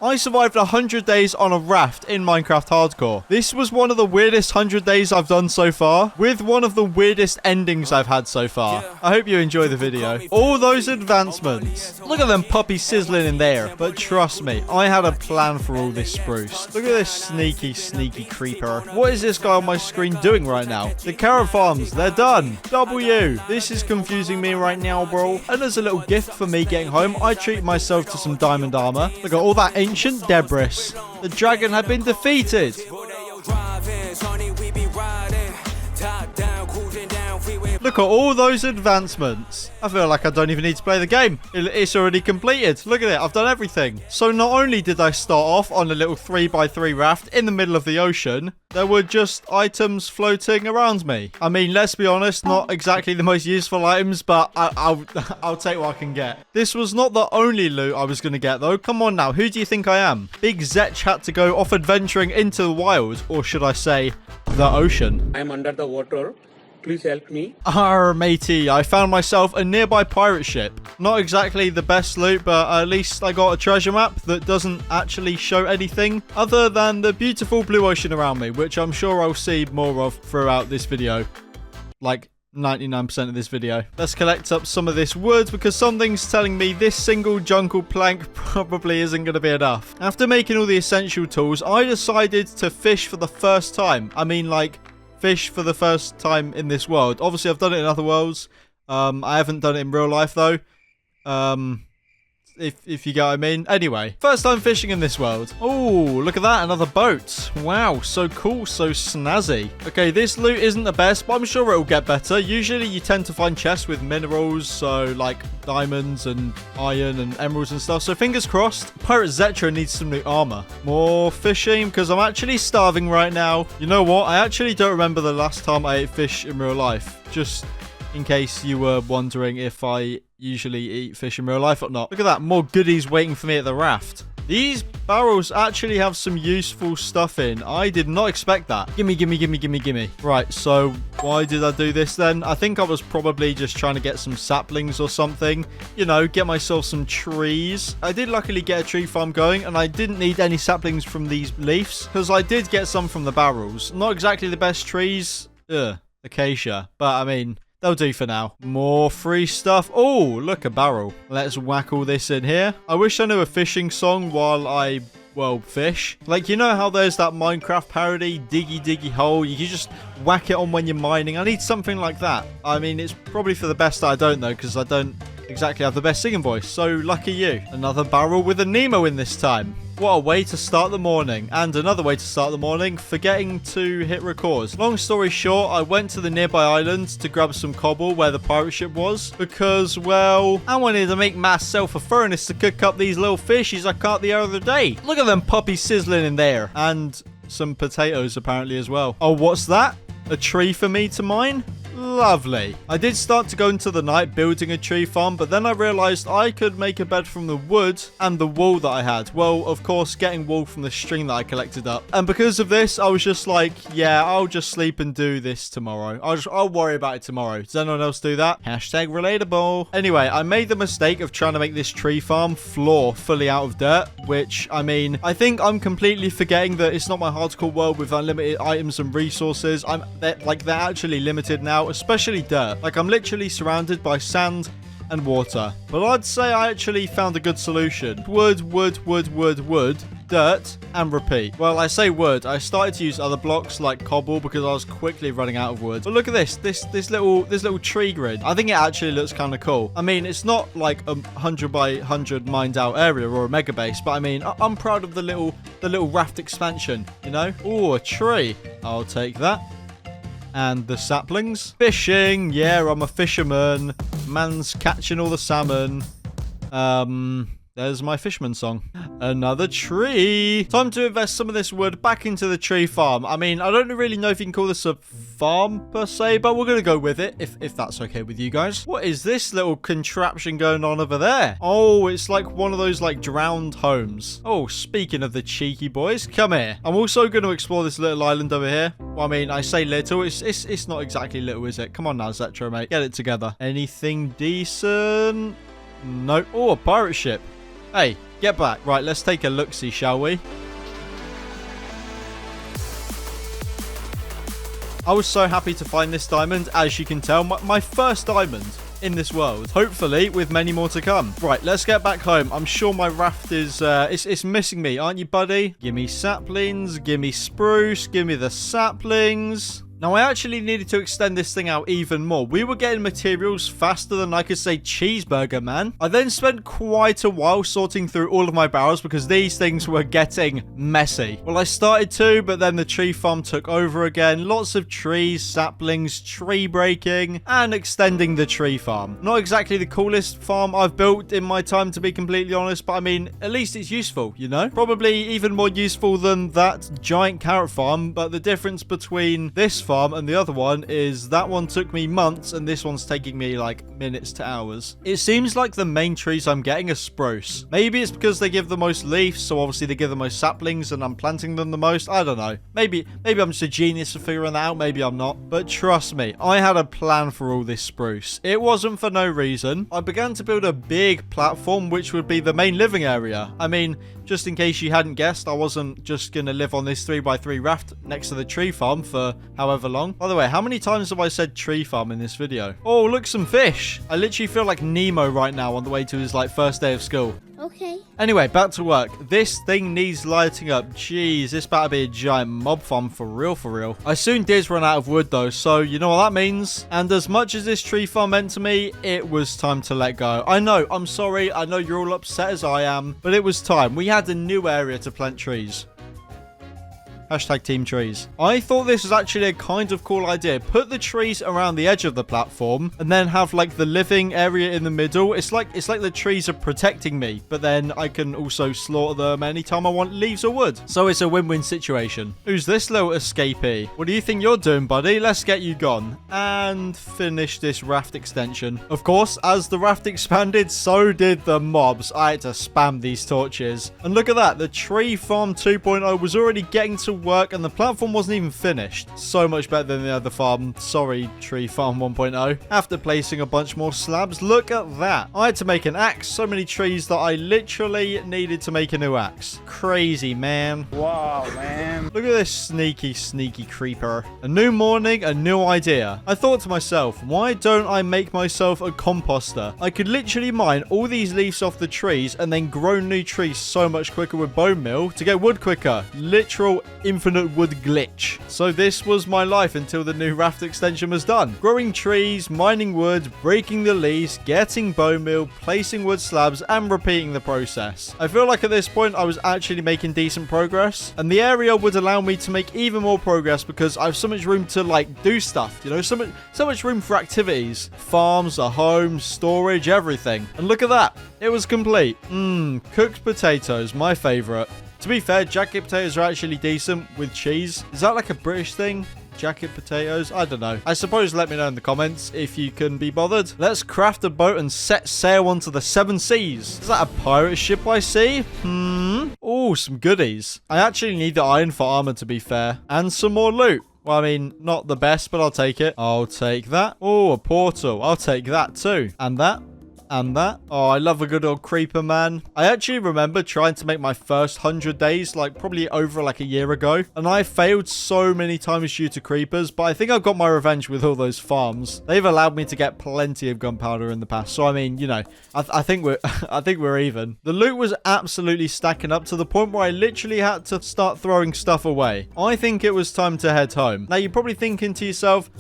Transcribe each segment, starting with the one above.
I survived 100 days on a raft in Minecraft Hardcore. This was one of the weirdest 100 days I've done so far, with one of the weirdest endings I've had so far. I hope you enjoy the video. All those advancements. Look at them puppies sizzling in there. But trust me, I had a plan for all this spruce. Look at this sneaky creeper. What is this guy on my screen doing right now? The carrot farms, they're done. W. This is confusing me right now, bro. And as a little gift for me getting home, I treat myself to some diamond armor. Look at all that ancient debris. The dragon had been defeated. Look at all those advancements. I feel like I don't even need to play the game. It's already completed. Look at it. I've done everything. So not only did I start off on a little 3x3 raft in the middle of the ocean, there were just items floating around me. I mean, let's be honest, not exactly the most useful items, but I'll take what I can get. This was not the only loot I was going to get, though. Come on now. Who do you think I am? Big Zetch had to go off adventuring into the wild, or should I say, the ocean. I'm under the water. Please help me. Arr, matey, I found myself a nearby pirate ship. Not exactly the best loot, but at least I got a treasure map that doesn't actually show anything other than the beautiful blue ocean around me, which I'm sure I'll see more of throughout this video. Like 99% of this video. Let's collect up some of this wood because something's telling me this single jungle plank probably isn't going to be enough. After making all the essential tools, I decided to fish for the first time. I mean, like, fish for the first time in this world. Obviously, I've done it in other worlds. I haven't done it in real life, though. If you get what I mean. Anyway, first time fishing in this world. Oh, look at that. Another boat. Wow, so cool, so snazzy. Okay, this loot isn't the best, but I'm sure it'll get better. Usually, you tend to find chests with minerals, so like diamonds and iron and emeralds and stuff. So fingers crossed. Pirate Zetro needs some new armor. More fishing, because I'm actually starving right now. You know what? I actually don't remember the last time I ate fish in real life. Just in case you were wondering if I usually eat fish in real life or not. Look at that, more goodies waiting for me at the raft. These barrels actually have some useful stuff in. I did not expect that. Gimme. Right, so why did I do this then? I think I was probably just trying to get some saplings or something. You know, get myself some trees. I did luckily get a tree farm going, and I didn't need any saplings from these leaves, because I did get some from the barrels. Not exactly the best trees. Acacia. But, I mean, they'll do for now. More free stuff. Oh, look, a barrel. Let's whack all this in here. I wish I knew a fishing song while I, well, fish. Like, you know how there's that Minecraft parody, Diggy Hole? You can just whack it on when you're mining. I need something like that. I mean, it's probably for the best that I don't know, because I don't exactly have the best singing voice. So, lucky you. Another barrel with a Nemo in this time. What a way to start the morning. And another way to start the morning, forgetting to hit record. Long story short, I went to the nearby island to grab some cobble where the pirate ship was. Because, well, I wanted to make myself a furnace to cook up these little fishies I caught the other day. Look at them puppies sizzling in there. And some potatoes apparently as well. Oh, what's that? A tree for me to mine? Lovely. I did start to go into the night building a tree farm, but then I realized I could make a bed from the wood and the wool that I had. Well, of course, getting wool from the string that I collected up. And because of this, I was just like, yeah, I'll just sleep and do this tomorrow. I'll worry about it tomorrow. Does anyone else do that? Hashtag relatable. Anyway, I made the mistake of trying to make this tree farm floor fully out of dirt, which, I mean, I think I'm completely forgetting that it's not my hardcore world with unlimited items and resources. They're actually limited now. Especially dirt. Like, I'm literally surrounded by sand and water. But I'd say I actually found a good solution. Wood, dirt, and repeat. Well, I say wood. I started to use other blocks like cobble because I was quickly running out of wood. But look at this. This little tree grid. I think it actually looks kind of cool. I mean, it's not like a 100 by 100 mined out area or a mega base, but I mean, I'm proud of the little raft expansion, you know? Oh, a tree. I'll take that. And the saplings. Fishing. Yeah, I'm a fisherman. Man's catching all the salmon. There's my fisherman song. Another tree. Time to invest some of this wood back into the tree farm. I mean, I don't really know if you can call this a farm per se, but we're going to go with it if that's okay with you guys. What is this little contraption going on over there? Oh, it's like one of those like drowned homes. Oh, speaking of the cheeky boys, come here. I'm also going to explore this little island over here. Well, I mean, I say little. It's not exactly little, is it? Come on now, Zetro, mate. Get it together. Anything decent? Nope. Oh, a pirate ship. Hey, Get back. Right, let's take a look-see, shall we? I was so happy to find this diamond. As you can tell, my first diamond in this world. Hopefully, with many more to come. Right, let's get back home. I'm sure my raft is, it's missing me, aren't you, buddy? Give me saplings, give me spruce, give me the saplings. Now, I actually needed to extend this thing out even more. We were getting materials faster than I could say cheeseburger, man. I then spent quite a while sorting through all of my barrels because these things were getting messy. Well, I started to, but then the tree farm took over again. Lots of trees, saplings, tree breaking, and extending the tree farm. Not exactly the coolest farm I've built in my time, to be completely honest, but I mean, at least it's useful, you know? Probably even more useful than that giant carrot farm, but the difference between this farm and the other one is that one took me months and this one's taking me like minutes to hours. It seems like the main trees I'm getting are spruce. Maybe it's because they give the most leaves, so obviously they give the most saplings and I'm planting them the most. I don't know. Maybe I'm just a genius for figuring that out. Maybe I'm not. But trust me, I had a plan for all this spruce. It wasn't for no reason. I began to build a big platform which would be the main living area. I mean, just in case you hadn't guessed, I wasn't just going to live on this 3x3 raft next to the tree farm for however long. By the way, how many times have I said tree farm in this video? Oh, look, some fish. I literally feel like Nemo right now on the way to his like first day of school. Okay. Anyway, back to work. This thing needs lighting up. Jeez, this better be a giant mob farm for real, for real. I soon did run out of wood though, so you know what that means. And as much as this tree farm meant to me, it was time to let go. I know, I'm sorry. I know you're all upset as I am, but it was time. We had a new area to plant trees. Hashtag team trees. I thought this was actually a kind of cool idea. Put the trees around the edge of the platform and then have like the living area in the middle. It's like the trees are protecting me, but then I can also slaughter them anytime I want leaves or wood. So it's a win-win situation. Who's this little escapee? What do you think you're doing, buddy? Let's get you gone and finish this raft extension. Of course, as the raft expanded, so did the mobs. I had to spam these torches. And look at that. The tree farm 2.0 was already getting to work and the platform wasn't even finished. So much better than the other farm. Sorry, tree farm 1.0. After placing a bunch more slabs, look at that. I had to make an axe. So many trees that I literally needed to make a new axe. Crazy, man. Wow, man. Look at this sneaky creeper. A new morning, a new idea. I thought to myself, why don't I make myself a composter? I could literally mine all these leaves off the trees and then grow new trees so much quicker with bone meal to get wood quicker. Literal infinite wood glitch. So this was my life until the new raft extension was done. Growing trees, mining wood, breaking the leaves, getting bone meal, placing wood slabs, and repeating the process. I feel like at this point I was actually making decent progress, and the area would allow me to make even more progress because I have so much room to like do stuff, you know, so much room for activities. Farms, a home, storage, everything. And look at that. It was complete. Cooked potatoes, my favorite. To be fair, jacket potatoes are actually decent with cheese. Is that like a British thing? Jacket potatoes? I don't know. I suppose let me know in the comments if you can be bothered. Let's craft a boat and set sail onto the 7 seas. Is that a pirate ship I see? Oh, some goodies. I actually need the iron for armor, to be fair. And some more loot. Well, I mean, not the best, but I'll take it. I'll take that. Oh, a portal. I'll take that too. And that. And that. Oh, I love a good old creeper, man. I actually remember trying to make my first 100 days, like probably over like a year ago. And I failed so many times due to creepers, but I think I've got my revenge with all those farms. They've allowed me to get plenty of gunpowder in the past. So, I mean, you know, I think we're I think we're even. The loot was absolutely stacking up to the point where I literally had to start throwing stuff away. I think it was time to head home. Now, you're probably thinking to yourself,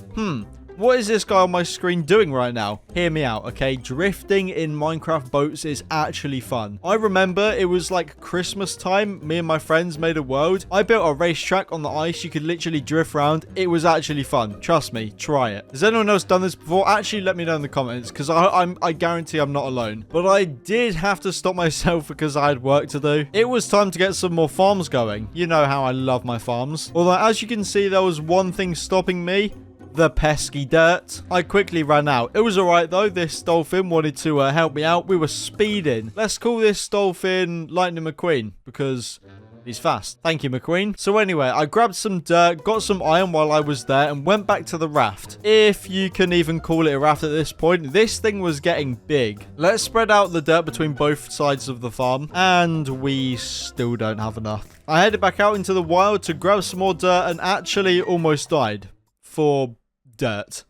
what is this guy on my screen doing right now? Hear me out, okay? Drifting in Minecraft boats is actually fun. I remember it was like Christmas time. Me and my friends made a world. I built a racetrack on the ice. You could literally drift around. It was actually fun. Trust me, try it. Has anyone else done this before? Actually, let me know in the comments because I guarantee I'm not alone. But I did have to stop myself because I had work to do. It was time to get some more farms going. You know how I love my farms. Although, as you can see, there was one thing stopping me. The pesky dirt. I quickly ran out. It was alright though. This dolphin wanted to help me out. We were speeding. Let's call this dolphin Lightning McQueen because He's fast. Thank you, McQueen. So anyway, I grabbed some dirt, got some iron while I was there, and went back to the raft. If you can even call it a raft at this point, this thing was getting big. Let's spread out the dirt between both sides of the farm, and we still don't have enough. I headed back out into the wild to grab some more dirt and actually almost died for dirt.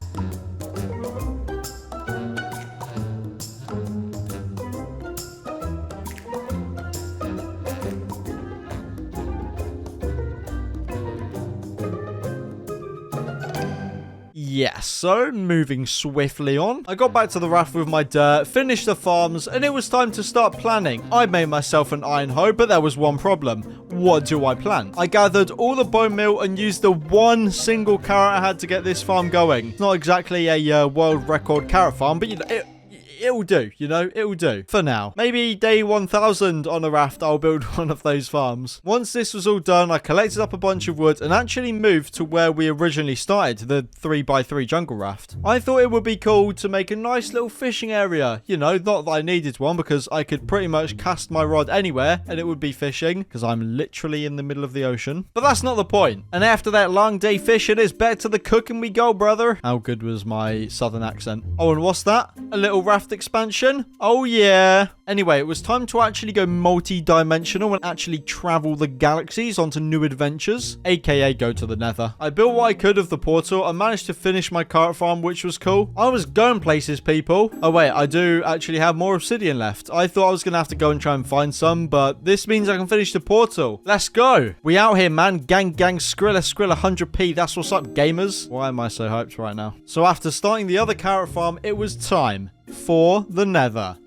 Yes, so moving swiftly on, I got back to the raft with my dirt, finished the farms, and it was time to start planning. I made myself an iron hoe, but there was one problem. What do I plant? I gathered all the bone meal and used the one single carrot I had to get this farm going. It's not exactly a world record carrot farm, but you know, it'll do, you know, it'll do for now. Maybe day 1000 on a raft, I'll build one of those farms. Once this was all done, I collected up a bunch of wood and actually moved to where we originally started, the 3x3 jungle raft. I thought it would be cool to make a nice little fishing area. You know, not that I needed one because I could pretty much cast my rod anywhere and it would be fishing because I'm literally in the middle of the ocean. But that's not the point. And after that long day fishing, it's back to the cooking we go, brother. How good was my southern accent? Oh, and what's that? A little raft expansion? Oh yeah. Anyway, it was time to actually go multi-dimensional and actually travel the galaxies onto new adventures, aka go to the nether. I built what I could of the portal and managed to finish my carrot farm, which was cool. I was going places, people. Oh wait, I do actually have more obsidian left. I thought I was gonna have to go and try and find some, but this means I can finish the portal. Let's go. We out here, man. Gang, Skrilla 100p. That's what's up, gamers. Why am I so hyped right now? So after starting the other carrot farm, it was time for the nether.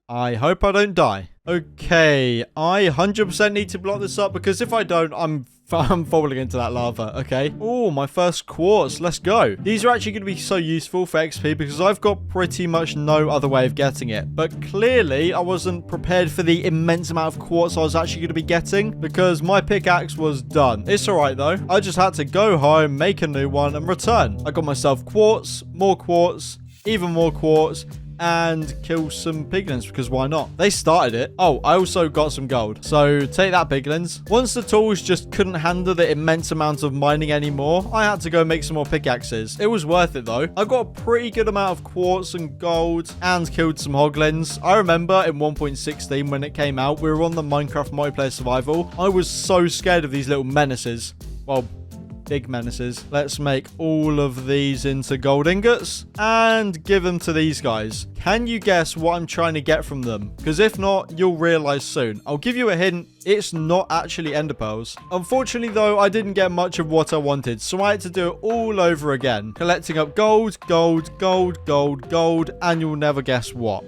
I hope I don't die. Okay, I 100% need to block this up because if I don't, I'm falling into that lava, okay? Oh, my first quartz. Let's go. These are actually going to be so useful for XP because I've got pretty much no other way of getting it. But clearly, I wasn't prepared for the immense amount of quartz I was actually going to be getting because my pickaxe was done. It's all right, though. I just had to go home, make a new one, and return. I got myself quartz, more quartz, even more quartz, and kill some piglins because why not? They started it. Oh, I also got some gold. So take that, piglins. Once the tools just couldn't handle the immense amount of mining anymore, I had to go make some more pickaxes. It was worth it though. I got a pretty good amount of quartz and gold and killed some hoglins. I remember in 1.16 when it came out, we were on the Minecraft multiplayer survival. I was so scared of these little menaces. Well, big menaces. Let's make all of these into gold ingots and give them to these guys. Can you guess what I'm trying to get from them? Because if not, you'll realize soon. I'll give you a hint. It's not actually ender pearls. Unfortunately, though, I didn't get much of what I wanted, so I had to do it all over again. Collecting up gold, gold, gold, gold, gold, and you'll never guess what.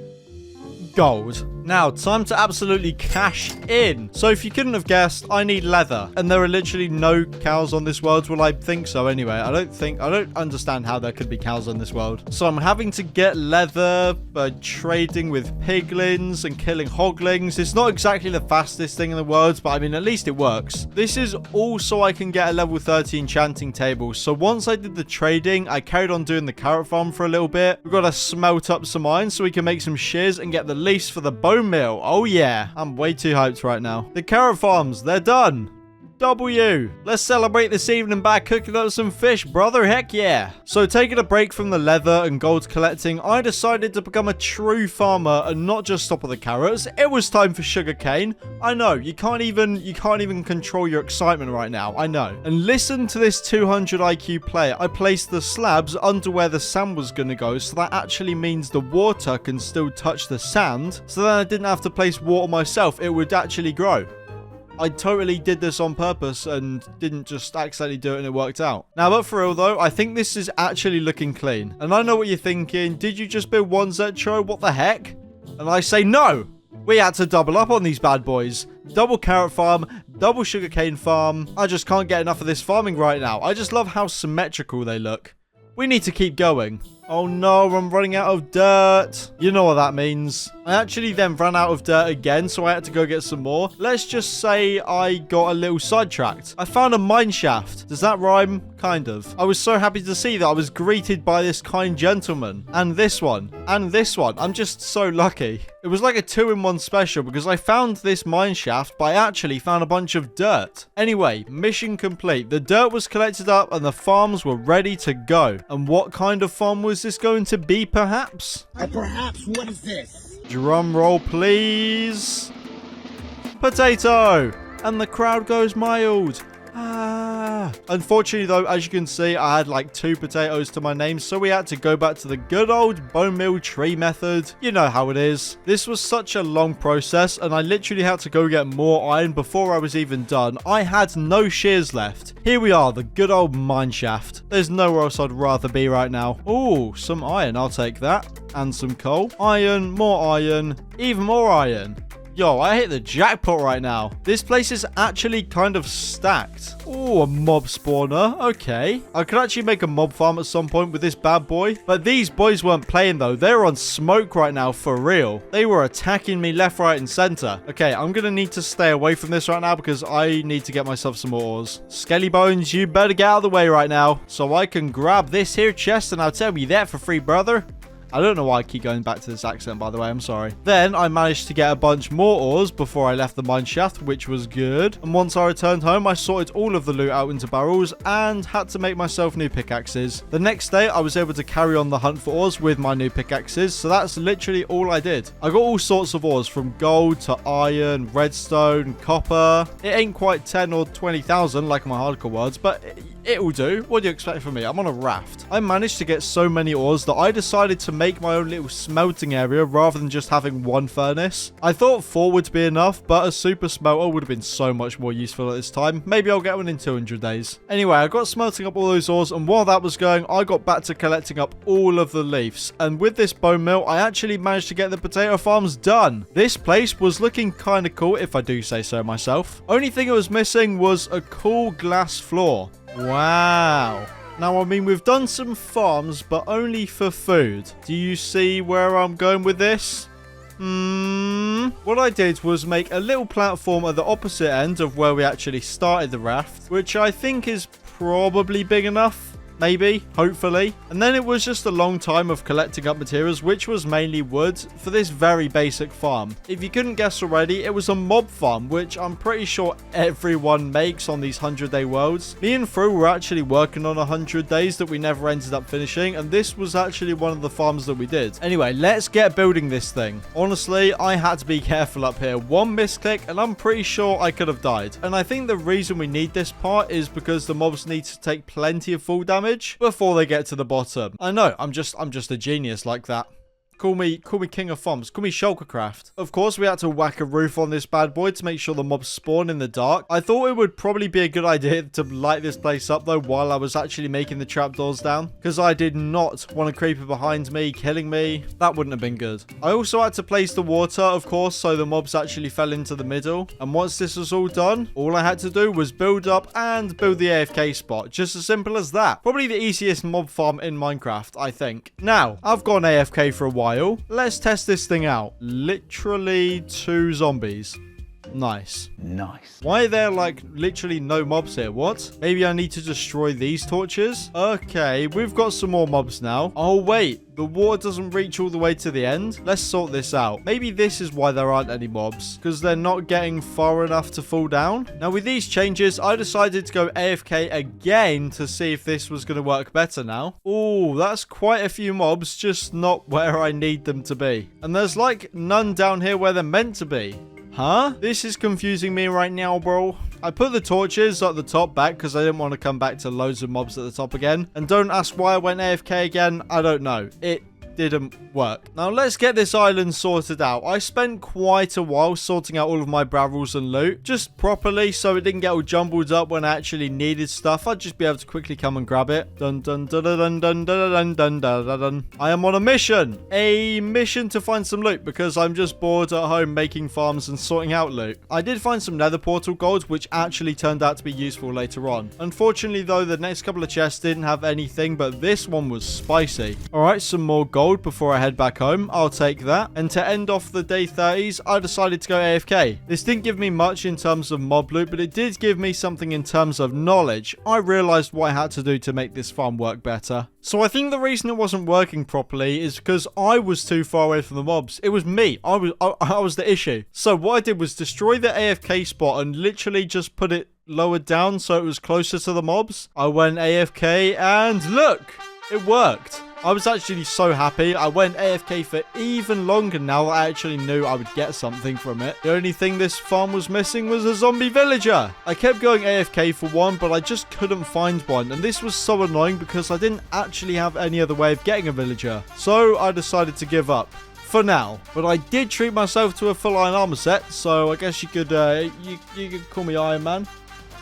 Gold. Now, time to absolutely cash in. So if you couldn't have guessed, I need leather. And there are literally no cows on this world. Well, I think so anyway. I don't understand how there could be cows on this world. So I'm having to get leather by trading with piglins and killing hoglings. It's not exactly the fastest thing in the world, but I mean, at least it works. This is also I can get a level 30 enchanting table. So once I did the trading, I carried on doing the carrot farm for a little bit. We've got to smelt up some iron so we can make some shears and get the lease for the bone meal. Oh yeah, I'm way too hyped right now. The carrot farms, they're done. W. Let's celebrate this evening by cooking up some fish, brother. Heck yeah. So taking a break from the leather and gold collecting, I decided to become a true farmer and not just stop at the carrots. It was time for sugarcane. I know, you can't even control your excitement right now. I know. And listen to this 200 IQ player. I placed the slabs under where the sand was going to go, so that actually means the water can still touch the sand. So then I didn't have to place water myself. It would actually grow. I totally did this on purpose and didn't just accidentally do it and it worked out. Now, but for real though, I think this is actually looking clean. And I know what you're thinking. Did you just build one Zetro? What the heck? And I say no. We had to double up on these bad boys. Double carrot farm, double sugarcane farm. I just can't get enough of this farming right now. I just love how symmetrical they look. We need to keep going. Oh no, I'm running out of dirt. You know what that means. I actually then ran out of dirt again, so I had to go get some more. Let's just say I got a little sidetracked. I found a mine shaft. Does that rhyme? Kind of. I was so happy to see that I was greeted by this kind gentleman. And this one. And this one. I'm just so lucky. It was like a 2-in-1 special because I found this mine shaft, but I actually found a bunch of dirt. Anyway, mission complete. The dirt was collected up and the farms were ready to go. And what kind of farm was this going to be, perhaps? Perhaps, what is this? Drum roll, please. Potato! And the crowd goes mild. Unfortunately, though, as you can see, I had like 2 potatoes to my name, so we had to go back to the good old bone meal tree method. You know how it is. This was such a long process, and I literally had to go get more iron before I was even done. I had no shears left. Here we are, the good old mine shaft. There's nowhere else I'd rather be right now. Oh, some iron. I'll take that. And some coal. Iron, more iron, even more iron. Yo, I hit the jackpot right now. This place is actually kind of stacked. Oh, a mob spawner. Okay. I could actually make a mob farm at some point with this bad boy. But these boys weren't playing though. They're on smoke right now for real. They were attacking me left, right, and center. Okay, I'm going to need to stay away from this right now because I need to get myself some more ores. Skelly Bones, you better get out of the way right now so I can grab this here chest and I'll tell you that for free, brother. I don't know why I keep going back to this accent, by the way. I'm sorry. Then I managed to get a bunch more ores before I left the mine shaft, which was good. And once I returned home, I sorted all of the loot out into barrels and had to make myself new pickaxes. The next day, I was able to carry on the hunt for ores with my new pickaxes. So that's literally all I did. I got all sorts of ores from gold to iron, redstone, copper. It ain't quite 10 or 20,000 like my hardcore words, but it will do. What do you expect from me? I'm on a raft. I managed to get so many ores that I decided to make my own little smelting area rather than just having one furnace. I thought 4 would be enough, but a super smelter would have been so much more useful at this time. Maybe I'll get one in 200 days. Anyway, I got smelting up all those ores, and while that was going, I got back to collecting up all of the leaves. And with this bone mill, I actually managed to get the potato farms done. This place was looking kind of cool, if I do say so myself. Only thing it was missing was a cool glass floor. Wow. Now, I mean, we've done some farms, but only for food. Do you see where I'm going with this? What I did was make a little platform at the opposite end of where we actually started the raft, which I think is probably big enough. Maybe, hopefully. And then it was just a long time of collecting up materials, which was mainly wood, for this very basic farm. If you couldn't guess already, it was a mob farm, which I'm pretty sure everyone makes on these 100-day worlds. Me and Fru were actually working on 100 days that we never ended up finishing, and this was actually one of the farms that we did. Anyway, let's get building this thing. Honestly, I had to be careful up here. One misclick, and I'm pretty sure I could have died. And I think the reason we need this part is because the mobs need to take plenty of fall damage before they get to the bottom. I know, I'm just a genius like that. Call me King of Farms. Call me Shulkercraft. Of course, we had to whack a roof on this bad boy to make sure the mobs spawn in the dark. I thought it would probably be a good idea to light this place up, though, while I was actually making the trapdoors down. Because I did not want a creeper behind me, killing me. That wouldn't have been good. I also had to place the water, of course, so the mobs actually fell into the middle. And once this was all done, all I had to do was build up and build the AFK spot. Just as simple as that. Probably the easiest mob farm in Minecraft, I think. Now, I've gone AFK for a while. Let's test this thing out. Literally 2 zombies. Nice. Why are there, like, literally no mobs here? What? Maybe I need to destroy these torches? Okay, we've got some more mobs now. Oh, wait. The water doesn't reach all the way to the end. Let's sort this out. Maybe this is why there aren't any mobs, because they're not getting far enough to fall down. Now, with these changes, I decided to go AFK again to see if this was going to work better now. Oh, that's quite a few mobs, just not where I need them to be. And there's, like, none down here where they're meant to be. Huh? This is confusing me right now, bro. I put the torches at the top back because I didn't want to come back to loads of mobs at the top again. And don't ask why I went AFK again. I don't know. It didn't work. Now let's get this island sorted out. I spent quite a while sorting out all of my barrels and loot just properly so it didn't get all jumbled up when I actually needed stuff. I'd just be able to quickly come and grab it. Dun dun dun dun dun dun dun dun dun dun dun. I am on a mission. A mission to find some loot because I'm just bored at home making farms and sorting out loot. I did find some nether portal gold which actually turned out to be useful later on. Unfortunately though, the next couple of chests didn't have anything, but this one was spicy. Alright, some more gold. gold before I head back home. I'll take that. And to end off the day 30s, I decided to go AFK. This didn't give me much in terms of mob loot, but it did give me something in terms of knowledge. I realized what I had to do to make this farm work better. So I think the reason it wasn't working properly is because I was too far away from the mobs. It was me. I was the issue. So what I did was destroy the AFK spot and literally just put it lower down so it was closer to the mobs. I went AFK and look, it worked. I was actually so happy. I went AFK for even longer now that I actually knew I would get something from it. The only thing this farm was missing was a zombie villager. I kept going AFK for one, but I just couldn't find one. And this was so annoying because I didn't actually have any other way of getting a villager. So I decided to give up. For now. But I did treat myself to a full iron armor set. So I guess you could you could call me Iron Man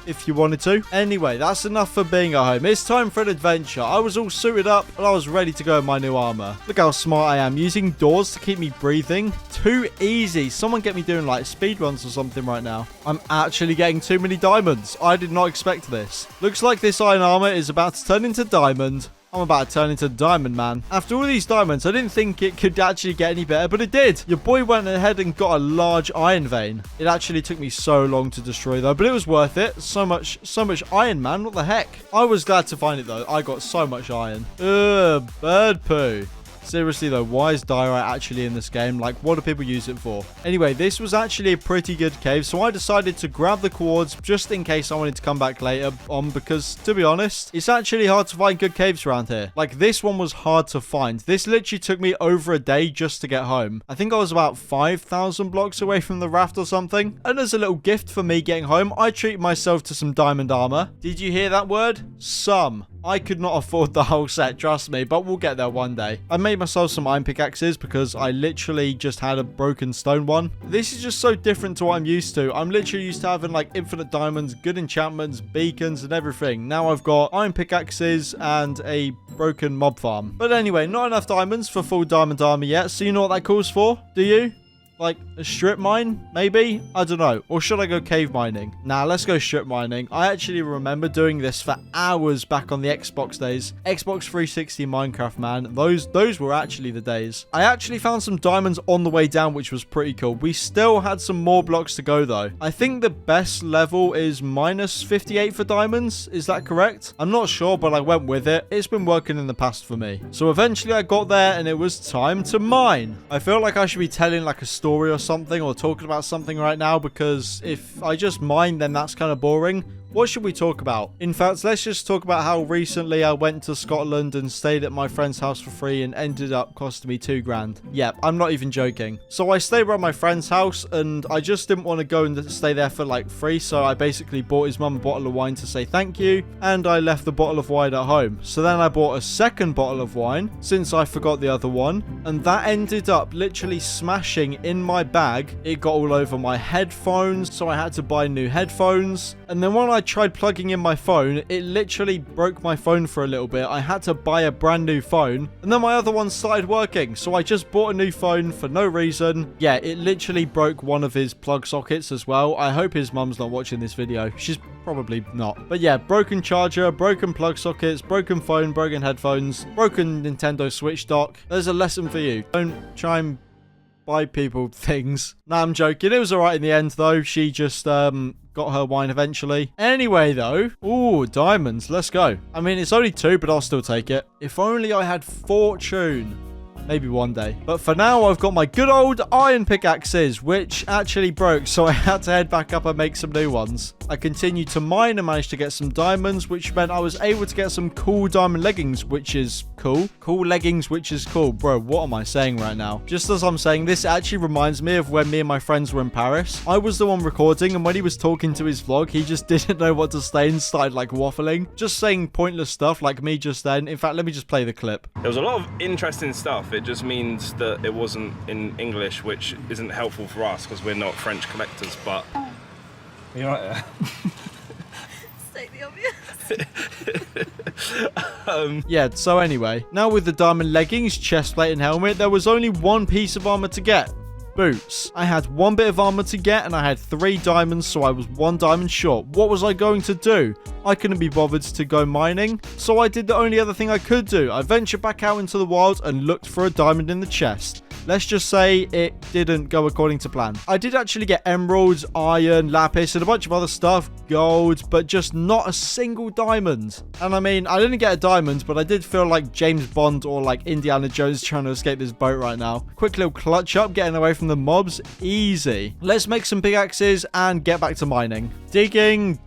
if you wanted to. Anyway, that's enough for being at home. It's time for an adventure. I was all suited up and I was ready to go in my new armor. Look how smart I am, using doors to keep me breathing. Too easy. Someone get me doing like speed runs or something right now. I'm actually getting too many diamonds. I did not expect this. Looks like this iron armor is about to turn into diamond. I'm about to turn into Diamond Man. After all these diamonds, I didn't think it could actually get any better, but it did. Your boy went ahead and got a large iron vein. It actually took me so long to destroy though, but it was worth it. So much iron, man. What the heck? I was glad to find it though. I got so much iron. Ugh, bird poo. Seriously though, why is diorite actually in this game? Like, what do people use it for? Anyway, this was actually a pretty good cave, so I decided to grab the quartz just in case I wanted to come back later on, because to be honest, it's actually hard to find good caves around here. Like, this one was hard to find. This literally took me over a day just to get home. I think I was about 5,000 blocks away from the raft or something. And as a little gift for me getting home, I treated myself to some diamond armor. Did you hear that word? Some. I could not afford the whole set, trust me, but we'll get there one day. I made myself some iron pickaxes because I literally just had a broken stone one. This is just so different to what I'm used to. I'm literally used to having like infinite diamonds, good enchantments, beacons and everything. Now I've got iron pickaxes and a broken mob farm. But anyway, not enough diamonds for full diamond armor yet. So you know what that calls for? Do you? Like a strip mine, maybe? I don't know. Or should I go cave mining? Nah, let's go strip mining. I actually remember doing this for hours back on the Xbox days. Xbox 360 Minecraft, man. Those were actually the days. I actually found some diamonds on the way down, which was pretty cool. We still had some more blocks to go, though. I think the best level is minus 58 for diamonds. Is that correct? I'm not sure, but I went with it. It's been working in the past for me. So eventually I got there, and it was time to mine. I feel like I should be telling like a story or something, or talking about something right now, because if I just mine, then that's kind of boring. What should we talk about? In fact, let's just talk about how recently I went to Scotland and stayed at my friend's house for free and ended up costing me $2,000. Yep, I'm not even joking. So I stayed around my friend's house and I just didn't want to go and stay there for like free. So I basically bought his mum a bottle of wine to say thank you, and I left the bottle of wine at home. So then I bought a second bottle of wine since I forgot the other one, and that ended up literally smashing in my bag. It got all over my headphones, so I had to buy new headphones. And then when I tried plugging in my phone, it literally broke my phone for a little bit. I had to buy a brand new phone, and then my other one started working, so I just bought a new phone for no reason. Yeah, it literally broke one of his plug sockets as well. I hope his mum's not watching this video. She's probably not. But yeah, broken charger, broken plug sockets, broken phone, broken headphones, broken Nintendo Switch dock. There's a lesson for you. Don't try and buy people things. Nah, I'm joking. It was alright in the end, though. She just, got her wine eventually. Anyway, though. Ooh, diamonds. Let's go. I mean, it's only 2, but I'll still take it. If only I had fortune. Maybe one day. But for now, I've got my good old iron pickaxes, which actually broke, so I had to head back up and make some new ones. I continued to mine and managed to get some diamonds, which meant I was able to get some cool diamond leggings, which is cool. Cool leggings, which is cool. Bro, what am I saying right now? Just as I'm saying this, actually reminds me of when me and my friends were in Paris. I was the one recording, and when he was talking to his vlog, he just didn't know what to say and started like waffling. Just saying pointless stuff like me just then. In fact, let me just play the clip. There was a lot of interesting stuff. It just means that it wasn't in English, which isn't helpful for us because we're not French collectors, but... You're right there. State the obvious. Yeah, so anyway, now with the diamond leggings, chest plate and helmet, there was only one piece of armor to get. boots. I had 1 bit of armor to get and I had 3 diamonds, so I was 1 diamond short. What was I going to do? I couldn't be bothered to go mining, so I did the only other thing I could do. I ventured back out into the wild and looked for a diamond in the chest. Let's just say it didn't go according to plan. I did actually get emeralds, iron, lapis, and a bunch of other stuff, gold, but just not a single diamond. And I mean, I didn't get a diamond, but I did feel like James Bond or like Indiana Jones trying to escape this boat right now. Quick little clutch up, getting away from the mobs, easy. Let's make some pickaxes and get back to mining. Digging,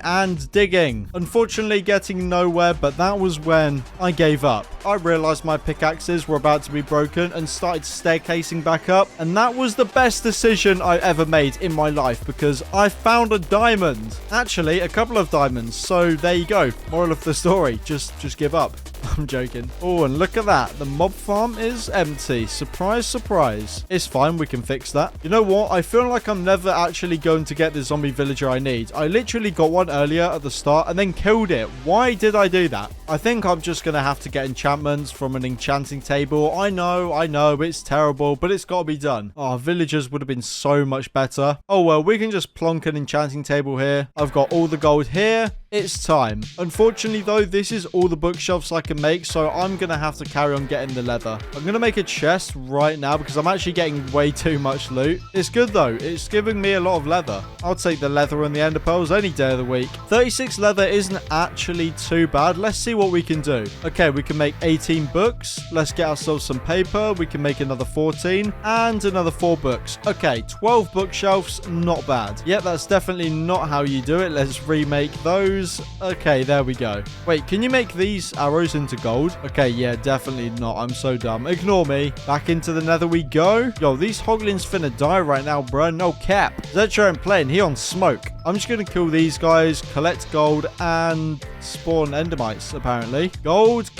and digging. Unfortunately, getting nowhere, but that was when I gave up. I realized my pickaxes were about to be broken and started staircasing back up, and that was the best decision I ever made in my life because I found a diamond. Actually, a couple of diamonds. So there you go. Moral of the story, just give up. I'm joking. Oh, and look at that. The mob farm is empty. Surprise, surprise. It's fine. We can fix that. You know what? I feel like I'm never actually going to get the zombie villager I need. I literally got one earlier at the start and then killed it. Why did I do that? I think I'm just going to have to get enchantments from an enchanting table. I know. It's terrible, but it's got to be done. Oh, villagers would have been so much better. Oh, well, we can just plonk an enchanting table here. I've got all the gold here. It's time. Unfortunately, though, this is all the bookshelves I can make, so I'm going to have to carry on getting the leather. I'm going to make a chest right now because I'm actually getting way too much loot. It's good, though. It's giving me a lot of leather. I'll take the leather and the ender pearls any day of the week. 36 leather isn't actually too bad. Let's see what we can do. Okay, we can make 18 books. Let's get ourselves some paper. We can make another 14 and another 4 books. Okay, 12 bookshelves. Not bad. Yeah, that's definitely not how you do it. Let's remake those. Okay, there we go. Wait, can you make these arrows into gold? Okay, yeah, definitely not. I'm so dumb. Ignore me. Back into the nether we go. Yo, these hoglins finna die right now, bruh. No cap. Zetro ain't playing. He on smoke. I'm just gonna kill these guys, collect gold, and spawn endermites, apparently. Gold.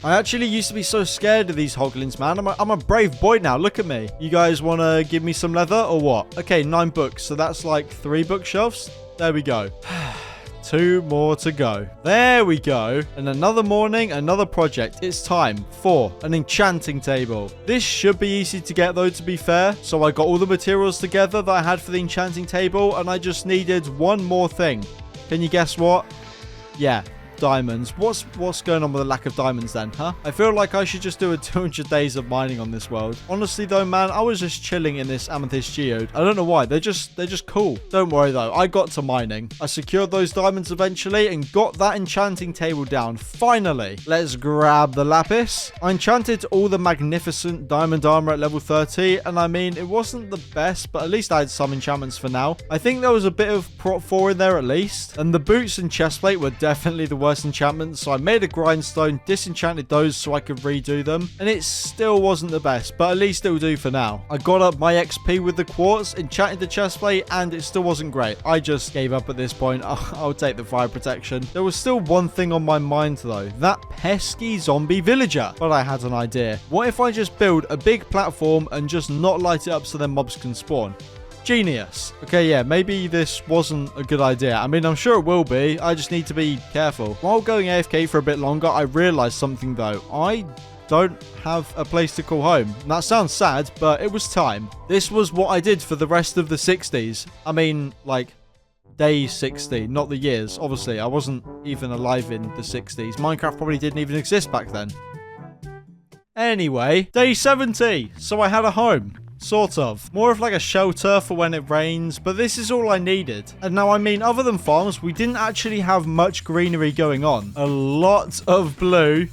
I actually used to be so scared of these hoglins, man. I'm a brave boy now. Look at me. You guys wanna give me some leather or what? Okay, 9 books. So that's like 3 bookshelves. There we go. 2 more to go. There we go. And another morning, another project. It's time for an enchanting table. This should be easy to get, though, to be fair. So I got all the materials together that I had for the enchanting table, and I just needed one more thing. Can you guess what? Yeah. Diamonds. What's going on with the lack of diamonds then, huh? I feel like I should just do a 200 days of mining on this world. Honestly though, man, I was just chilling in this amethyst geode. I don't know why. They're just cool. Don't worry though. I got to mining. I secured those diamonds eventually and got that enchanting table down. Finally. Let's grab the lapis. I enchanted all the magnificent diamond armor at level 30, and I mean, it wasn't the best, but at least I had some enchantments for now. I think there was a bit of prot 4 in there at least, and the boots and chestplate were definitely the worst enchantments, so I made a grindstone, disenchanted those so I could redo them, and it still wasn't the best, but at least it'll do for now. I got up my XP with the quartz, enchanted the chestplate, and it still wasn't great. I just gave up at this point. I'll take the fire protection. There was still one thing on my mind though, that pesky zombie villager. But I had an idea. What if I just build a big platform and just not light it up so then mobs can spawn? Genius. Okay, yeah, maybe this wasn't a good idea. I mean, I'm sure it will be. I just need to be careful. While going AFK for a bit longer, I realized something though. I don't have a place to call home. And that sounds sad, but it was time. This was what I did for the rest of the 60s. I mean, like, day 60, not the years. Obviously, I wasn't even alive in the 60s. Minecraft probably didn't even exist back then. Anyway, day 70. So I had a home. Sort of. More of like a shelter for when it rains, but this is all I needed. And now, I mean, other than farms, we didn't actually have much greenery going on. A lot of blue,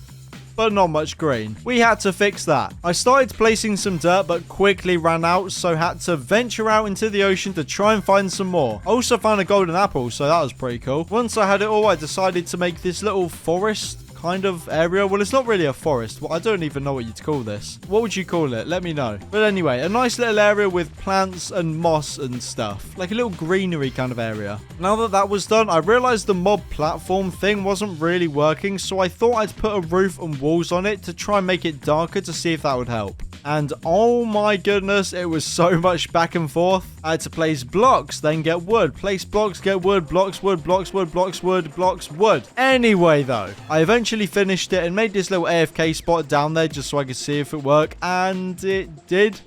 but not much green. We had to fix that. I started placing some dirt, but quickly ran out, so had to venture out into the ocean to try and find some more. I also found a golden apple, so that was pretty cool. Once I had it all, I decided to make this little forest kind of area. Well, it's not really a forest. Well, I don't even know what you'd call this. What would you call it? Let me know. But anyway, a nice little area with plants and moss and stuff. Like a little greenery kind of area. Now that that was done, I realized the mob platform thing wasn't really working, so I thought I'd put a roof and walls on it to try and make it darker to see if that would help. And oh my goodness, it was so much back and forth. I had to place blocks, then get wood. Place blocks, get wood, blocks, wood, blocks, wood, blocks, wood, blocks, wood. Anyway, though, I eventually finished it and made this little AFK spot down there just so I could see if it worked. And it did.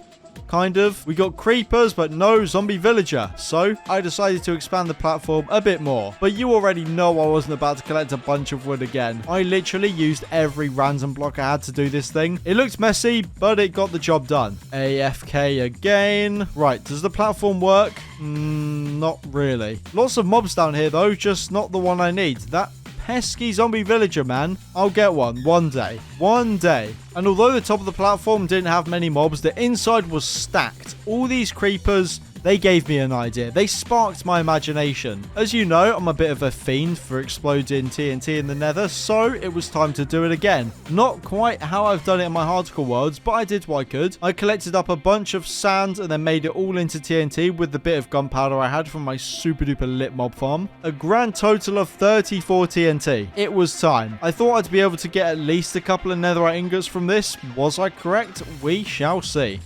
kind of. We got creepers, but no zombie villager. So I decided to expand the platform a bit more. But you already know I wasn't about to collect a bunch of wood again. I literally used every random block I had to do this thing. It looked messy, but it got the job done. AFK again. Right, does the platform work? Not really. Lots of mobs down here though, just not the one I need. That pesky zombie villager, man. I'll get one day. One day. And although the top of the platform didn't have many mobs, the inside was stacked. All these creepers, they gave me an idea. They sparked my imagination. As you know, I'm a bit of a fiend for exploding TNT in the nether, so it was time to do it again. Not quite how I've done it in my hardcore worlds, but I did what I could. I collected up a bunch of sand and then made it all into TNT with the bit of gunpowder I had from my super duper lit mob farm. A grand total of 34 TNT. It was time. I thought I'd be able to get at least a couple of netherite ingots from this. Was I correct? We shall see.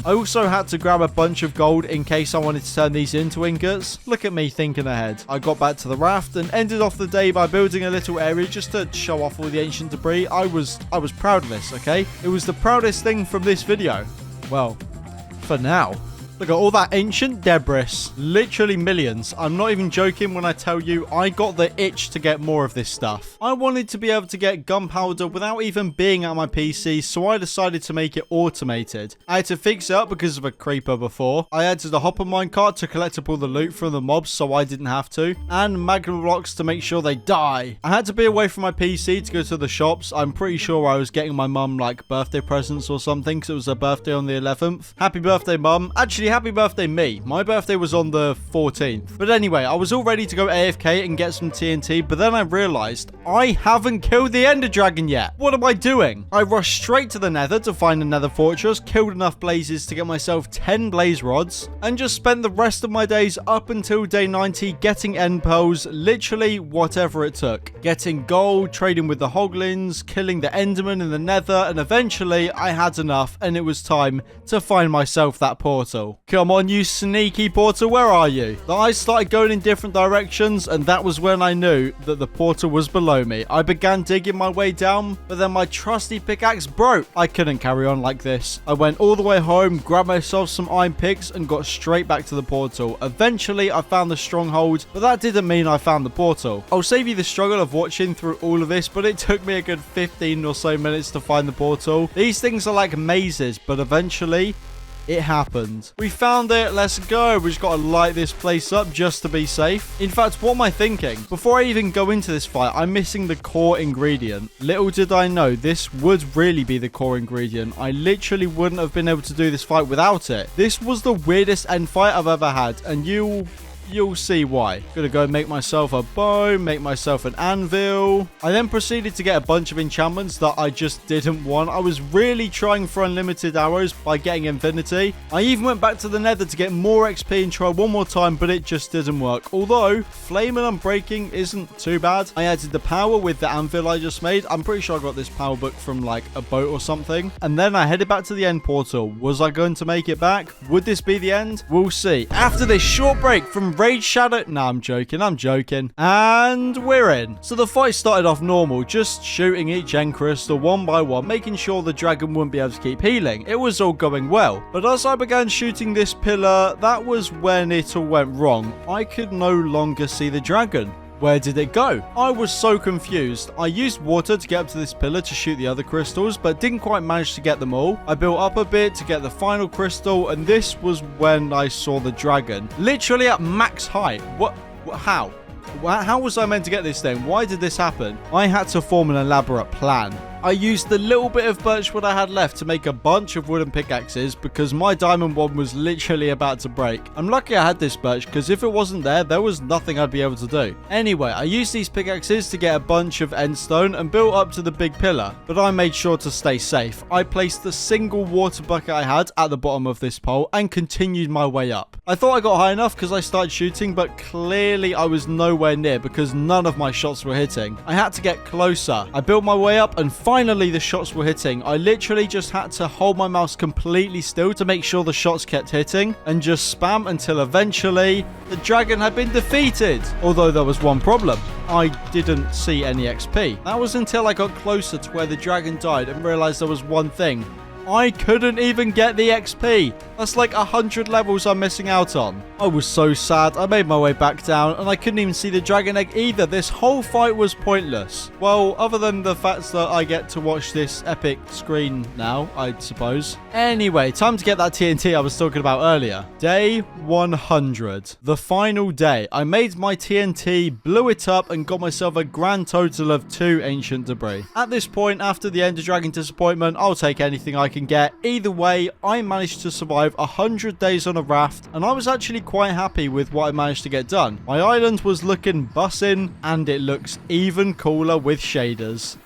I also had to grab a bunch of gold in case I wanted to turn these into ingots. Look at me thinking ahead. I got back to the raft and ended off the day by building a little area just to show off all the ancient debris. I was proud of this, okay? It was the proudest thing from this video. Well, for now. Look at all that ancient debris. Literally millions. I'm not even joking when I tell you I got the itch to get more of this stuff. I wanted to be able to get gunpowder without even being at my PC, so I decided to make it automated. I had to fix it up because of a creeper before. I added a hopper minecart to collect up all the loot from the mobs so I didn't have to. And magma blocks to make sure they die. I had to be away from my PC to go to the shops. I'm pretty sure I was getting my mum like birthday presents or something because it was her birthday on the 11th. Happy birthday, mum. Actually, happy birthday me. My birthday was on the 14th. But anyway, I was all ready to go AFK and get some TNT, but then I realized I haven't killed the Ender Dragon yet. What am I doing? I rushed straight to the nether to find a nether fortress, killed enough blazes to get myself 10 blaze rods, and just spent the rest of my days up until day 90 getting end pearls, literally whatever it took. Getting gold, trading with the hoglins, killing the enderman in the nether, and eventually I had enough and it was time to find myself that portal. Come on, you sneaky portal, where are you? The eyes started going in different directions, and that was when I knew that the portal was below me. I began digging my way down, but then my trusty pickaxe broke. I couldn't carry on like this. I went all the way home, grabbed myself some iron picks, and got straight back to the portal. Eventually, I found the stronghold, but that didn't mean I found the portal. I'll save you the struggle of watching through all of this, but it took me a good 15 or so minutes to find the portal. These things are like mazes, but eventually it happened. We found it. Let's go. We just got to light this place up just to be safe. In fact, what am I thinking? Before I even go into this fight, I'm missing the core ingredient. Little did I know this would really be the core ingredient. I literally wouldn't have been able to do this fight without it. This was the weirdest end fight I've ever had, and you'll see why. Gonna go make myself a bow, make myself an anvil. I then proceeded to get a bunch of enchantments that I just didn't want. I was really trying for unlimited arrows by getting infinity. I even went back to the nether to get more XP and try one more time, but it just didn't work. Although, flame and unbreaking isn't too bad. I added the power with the anvil I just made. I'm pretty sure I got this power book from like a boat or something. And then I headed back to the end portal. Was I going to make it back? Would this be the end? We'll see. After this short break from Raid Shadow. Nah, I'm joking. And we're in. So the fight started off normal, just shooting each end crystal one by one, making sure the dragon wouldn't be able to keep healing. It was all going well. But as I began shooting this pillar, that was when it all went wrong. I could no longer see the dragon. Where did it go? I was so confused. I used water to get up to this pillar to shoot the other crystals, but didn't quite manage to get them all. I built up a bit to get the final crystal, and this was when I saw the dragon. Literally at max height. What? How? How was I meant to get this thing? Why did this happen? I had to form an elaborate plan. I used the little bit of birchwood I had left to make a bunch of wooden pickaxes because my diamond one was literally about to break. I'm lucky I had this birch because if it wasn't there was nothing I'd be able to do. Anyway, I used these pickaxes to get a bunch of endstone and built up to the big pillar, but I made sure to stay safe. I placed the single water bucket I had at the bottom of this pole and continued my way up. I thought I got high enough because I started shooting, but clearly I was nowhere near because none of my shots were hitting. I had to get closer. I built my way up and finally the shots were hitting. I literally just had to hold my mouse completely still to make sure the shots kept hitting and just spam until eventually the dragon had been defeated. Although there was one problem. I didn't see any XP. That was until I got closer to where the dragon died and realized there was one thing. I couldn't even get the XP. That's like 100 levels I'm missing out on. I was so sad. I made my way back down and I couldn't even see the dragon egg either. This whole fight was pointless. Well, other than the fact that I get to watch this epic screen now, I suppose. Anyway, time to get that TNT I was talking about earlier. Day 100. The final day. I made my TNT, blew it up, and got myself a grand total of 2 ancient debris. At this point, after the Ender Dragon disappointment, I'll take anything I can get. Either way, I managed to survive 100 days on a raft, and I was actually quite happy with what I managed to get done. My island was looking bussin', and it looks even cooler with shaders.